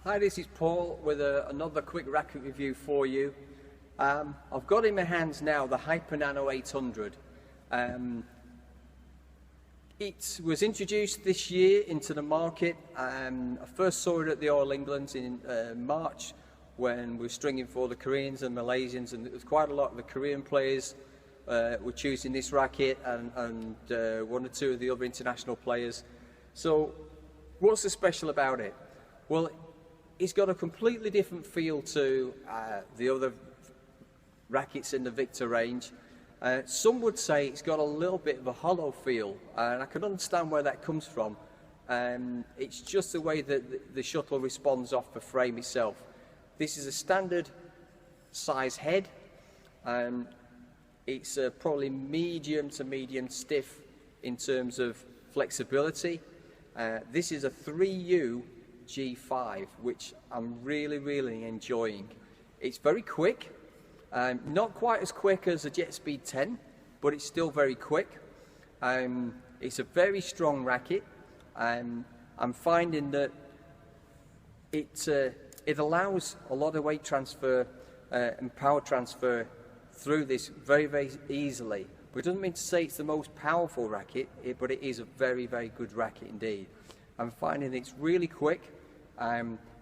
Hi, this is Paul with another quick racket review for you. I've got in my hands now the Hypernano 800. It was introduced this year into the market. I first saw it at the All England in March when we were stringing for the Koreans and Malaysians, and there was quite a lot of the Korean players were choosing this racket, and one or two of the other international players. So what's so special about it? Well, it's got a completely different feel to the other rackets in the Victor range. Some would say it's got a little bit of a hollow feel, and I can understand where that comes from. It's just the way that the shuttle responds off the frame itself. This is a standard size head. It's probably medium to medium stiff in terms of flexibility. This is a 3U G5, which I'm really enjoying. It's very quick, not quite as quick as a Jet Speed 10, but it's still very quick. It's a very strong racket. I'm finding that it allows a lot of weight transfer and power transfer through this very easily. But it doesn't mean to say it's the most powerful racket, but it is a very good racket indeed. I'm finding it's really quick.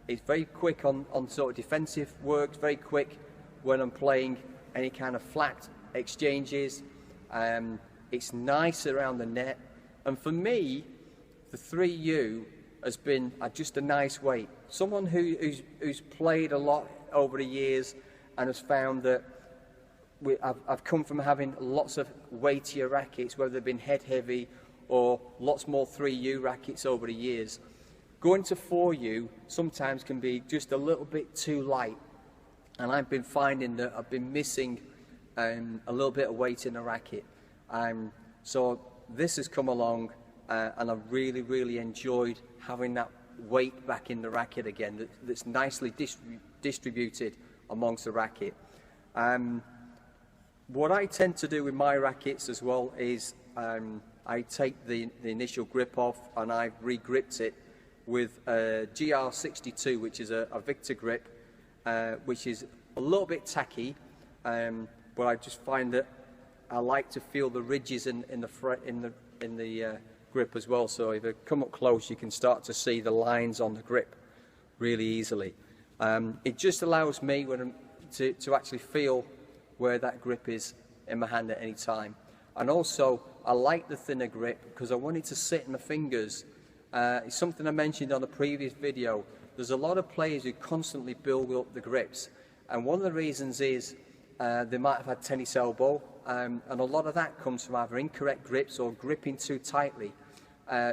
It's very quick on sort of defensive work, very quick when I'm playing any kind of flat exchanges. It's nice around the net, and for me the 3U has been just a nice weight. Someone who's played a lot over the years and has found that I've come from having lots of weightier rackets, whether they've been head heavy or lots more 3U rackets over the years. Going to 4U sometimes can be just a little bit too light, and I've been finding that I've been missing a little bit of weight in the racket. So this has come along, and I've really enjoyed having that weight back in the racket again, that's nicely distributed amongst the racket. What I tend to do with my rackets as well is I take the initial grip off and I've re-gripped it with a GR62, which is a Victor grip, which is a little bit tacky, but I just find that I like to feel the ridges in the grip as well. So if I come up close, you can start to see the lines on the grip really easily. It just allows me to actually feel where that grip is in my hand at any time. And also, I like the thinner grip because I want it to sit in my fingers. It's something I mentioned on a previous video. There's a lot of players who constantly build up the grips, and one of the reasons is they might have had tennis elbow, and a lot of that comes from either incorrect grips or gripping too tightly.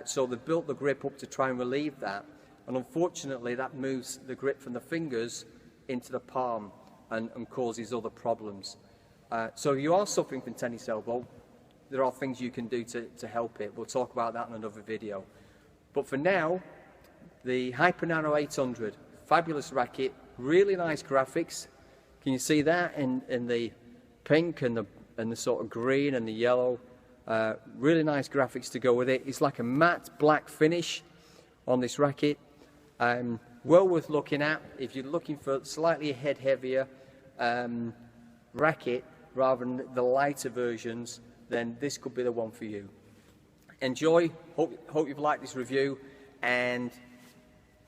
So they built the grip up to try and relieve that, and unfortunately that moves the grip from the fingers into the palm and causes other problems. So if you are suffering from tennis elbow, there are things you can do to help it. We'll talk about that in another video. But for now, the Hypernano 800, fabulous racket, really nice graphics. Can you see that in the pink and the sort of green and the yellow? Really nice graphics to go with it. It's like a matte black finish on this racket. Well worth looking at if you're looking for slightly head heavier racket rather than the lighter versions. Then this could be the one for you. Enjoy. Hope you've liked this review, and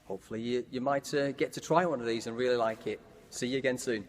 hopefully you might get to try one of these and really like it. See you again soon.